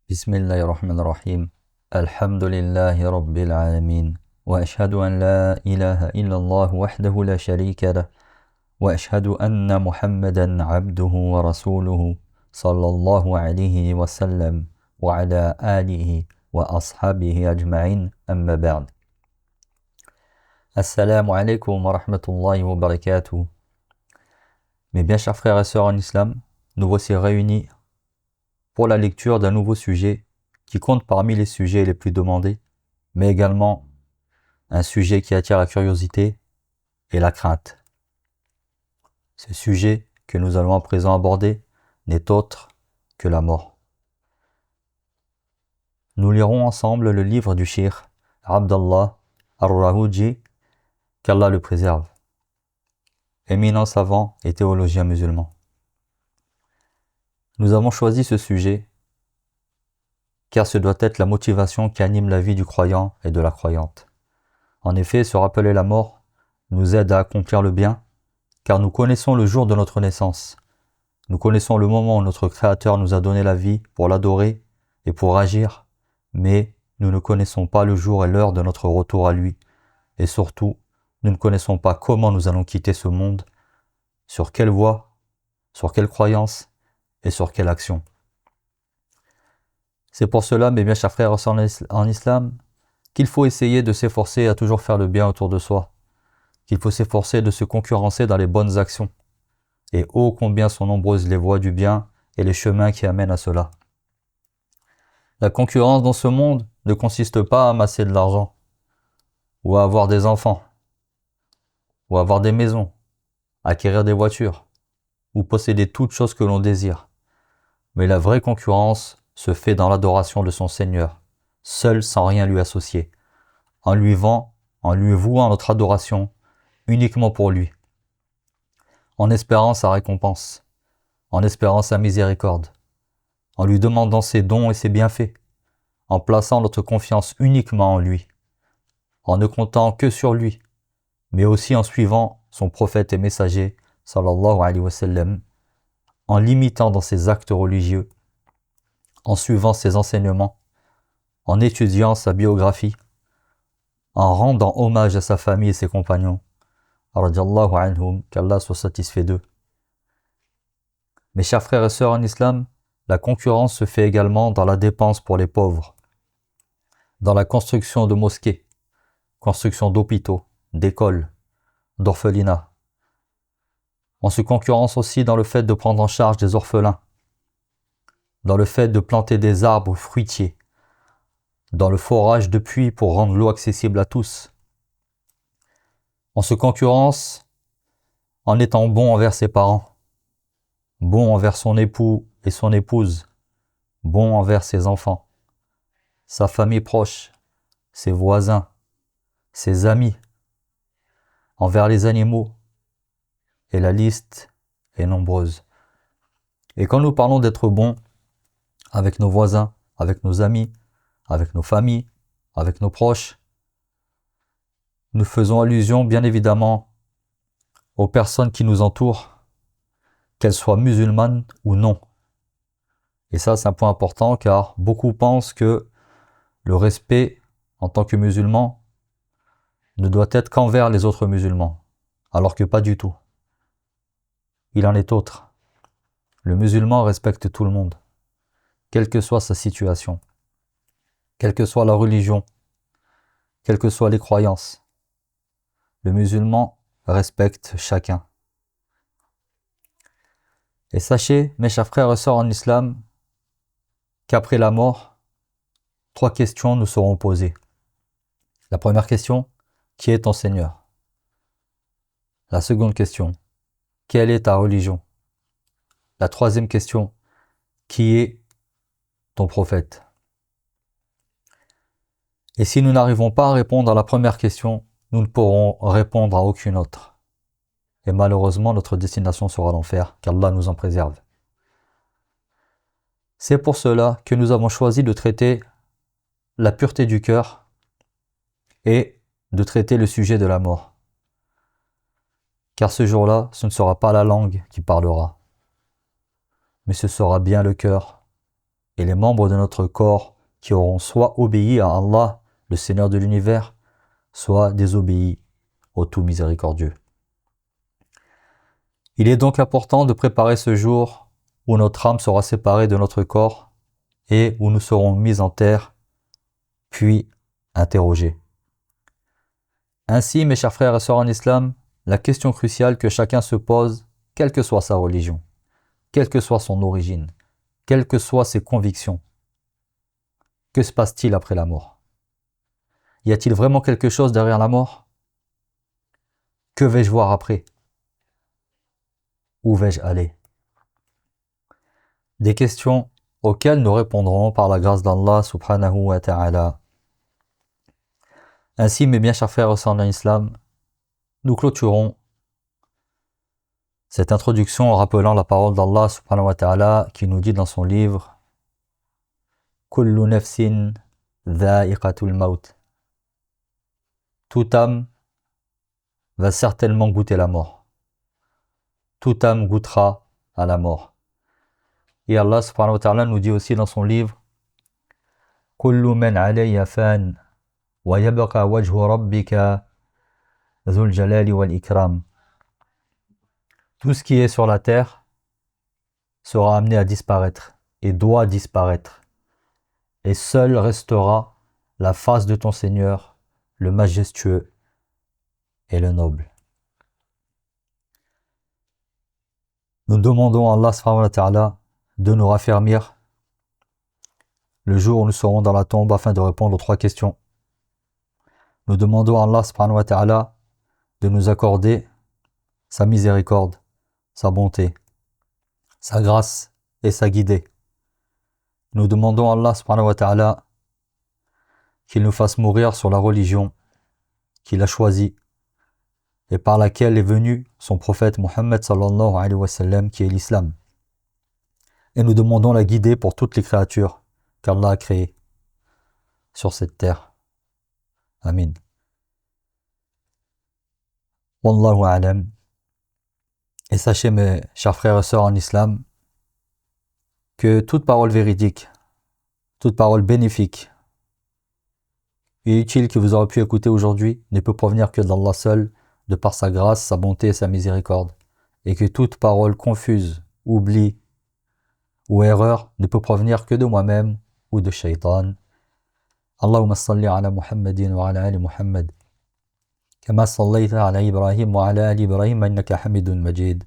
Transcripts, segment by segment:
بسم الله الرحمن الرحيم الحمد لله رب العالمين وأشهد أن لا إله إلا الله وحده لا شريك له وأشهد أن محمدا عبده ورسوله صلى الله عليه وسلم وعلى آله وأصحابه أجمعين أما بعد Assalamu alaikum wa rahmatullahi wa barakatuh. Mes bien chers frères et sœurs en islam, nous voici réunis pour la lecture d'un nouveau sujet qui compte parmi les sujets les plus demandés, mais également un sujet qui attire la curiosité et la crainte. Ce sujet que nous allons à présent aborder n'est autre que la mort. Nous lirons ensemble le livre du cheikh Abdallah Ar-Rahouji, qu'Allah le préserve, éminent savant et théologien musulman. Nous avons choisi ce sujet car ce doit être la motivation qui anime la vie du croyant et de la croyante. En effet, se rappeler la mort nous aide à accomplir le bien, car nous connaissons le jour de notre naissance. Nous connaissons le moment où notre Créateur nous a donné la vie pour l'adorer et pour agir, mais nous ne connaissons pas le jour et l'heure de notre retour à lui. Et surtout, nous ne connaissons pas comment nous allons quitter ce monde, sur quelle voie, sur quelle croyance et sur quelle action. C'est pour cela, mes bien chers frères et sœurs en islam, qu'il faut essayer de s'efforcer à toujours faire le bien autour de soi, qu'il faut s'efforcer de se concurrencer dans les bonnes actions, et ô combien sont nombreuses les voies du bien et les chemins qui amènent à cela. La concurrence dans ce monde ne consiste pas à amasser de l'argent, ou à avoir des enfants, ou à avoir des maisons, acquérir des voitures, ou posséder toutes choses que l'on désire. Mais la vraie concurrence se fait dans l'adoration de son Seigneur, seul sans rien lui associer, en lui vouant notre adoration uniquement pour lui, en espérant sa récompense, en espérant sa miséricorde, en lui demandant ses dons et ses bienfaits, en plaçant notre confiance uniquement en lui, en ne comptant que sur lui, mais aussi en suivant son prophète et messager, sallallahu alayhi wa sallam, en l'imitant dans ses actes religieux, en suivant ses enseignements, en étudiant sa biographie, en rendant hommage à sa famille et ses compagnons, radiyallahu anhum, qu'Allah soit satisfait d'eux. Mes chers frères et sœurs en islam, la concurrence se fait également dans la dépense pour les pauvres, dans la construction de mosquées, construction d'hôpitaux, d'écoles, d'orphelinats. On se concurrence aussi dans le fait de prendre en charge des orphelins, dans le fait de planter des arbres fruitiers, dans le forage de puits pour rendre l'eau accessible à tous. On se concurrence en étant bon envers ses parents, bon envers son époux et son épouse, bon envers ses enfants, sa famille proche, ses voisins, ses amis, envers les animaux, et la liste est nombreuse. Et quand nous parlons d'être bons avec nos voisins, avec nos amis, avec nos familles, avec nos proches, nous faisons allusion bien évidemment aux personnes qui nous entourent, qu'elles soient musulmanes ou non. Et ça, c'est un point important car beaucoup pensent que le respect en tant que musulman ne doit être qu'envers les autres musulmans, alors que pas du tout. Il en est autre. Le musulman respecte tout le monde, quelle que soit sa situation, quelle que soit la religion, quelles que soient les croyances. Le musulman respecte chacun. Et sachez, mes chers frères et sœurs en islam, qu'après la mort, 3 questions nous seront posées. La première question, qui est ton Seigneur? La seconde question, quelle est ta religion? La troisième question, qui est ton prophète? Et si nous n'arrivons pas à répondre à la première question, nous ne pourrons répondre à aucune autre. Et malheureusement, notre destination sera l'enfer, qu'Allah nous en préserve. C'est pour cela que nous avons choisi de traiter la pureté du cœur et de traiter le sujet de la mort. Car ce jour-là, ce ne sera pas la langue qui parlera, mais ce sera bien le cœur et les membres de notre corps qui auront soit obéi à Allah, le Seigneur de l'univers, soit désobéi au tout miséricordieux. Il est donc important de préparer ce jour où notre âme sera séparée de notre corps et où nous serons mis en terre, puis interrogés. Ainsi, mes chers frères et sœurs en islam, la question cruciale que chacun se pose, quelle que soit sa religion, quelle que soit son origine, quelles que soient ses convictions, que se passe-t-il après la mort? Y a-t-il vraiment quelque chose derrière la mort? Que vais-je voir après? Où vais-je aller? Des questions auxquelles nous répondrons par la grâce d'Allah subhanahu wa ta'ala. Ainsi, mes bien chers frères et sœurs en islam, nous clôturons cette introduction en rappelant la parole d'Allah subhanahu wa ta'ala qui nous dit dans son livre Kullu nafsin dha'iqatul maut. Toute âme va certainement goûter la mort. Toute âme goûtera à la mort. Et Allah subhanahu wa ta'ala nous dit aussi dans son livre Kullu man alayha fan wa yabqa wajhu rabbika dhul jalali wal ikram. Tout ce qui est sur la terre sera amené à disparaître et doit disparaître. Et seul restera la face de ton Seigneur, le majestueux et le noble. Nous demandons à Allah subhanahu wa ta'ala de nous raffermir le jour où nous serons dans la tombe afin de répondre aux 3 questions. Nous demandons à Allah subhanahu wa ta'ala de nous accorder sa miséricorde, sa bonté, sa grâce et sa guidée. Nous demandons à Allah subhanahu wa ta'ala qu'il nous fasse mourir sur la religion qu'il a choisie et par laquelle est venu son prophète Muhammad sallallahu alayhi wa sallam qui est l'islam. Et nous demandons la guidée pour toutes les créatures qu'Allah a créées sur cette terre. Amin. Wallahu a'lam. Et sachez mes chers frères et sœurs en islam que toute parole véridique, toute parole bénéfique et utile que vous aurez pu écouter aujourd'hui ne peut provenir que d'Allah seul, de par sa grâce, sa bonté et sa miséricorde. Et que toute parole confuse, oubli ou erreur ne peut provenir que de moi-même ou de Shaitan. Allahumma salli ala Muhammadin wa ala ali Muhammad. كما صليت على إبراهيم وعلى آل إبراهيم إنك حميد مجيد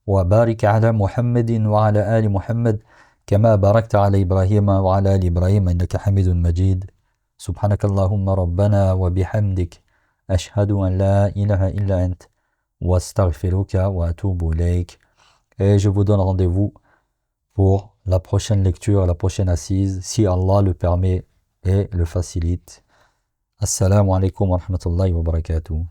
وبارك على محمد وعلى آل محمد كما باركت على إبراهيم وعلى آل إبراهيم إنك حميد مجيد سبحانك اللهم ربنا وبحمدك أشهد أن لا إله إلا أنت واستغفرك وأتوب إليك. Et je vous donne rendez-vous pour la prochaine lecture, la prochaine assise, si Allah le permet et le facilite. Assalamu alaikum wa rahmatullahi wa barakatuh.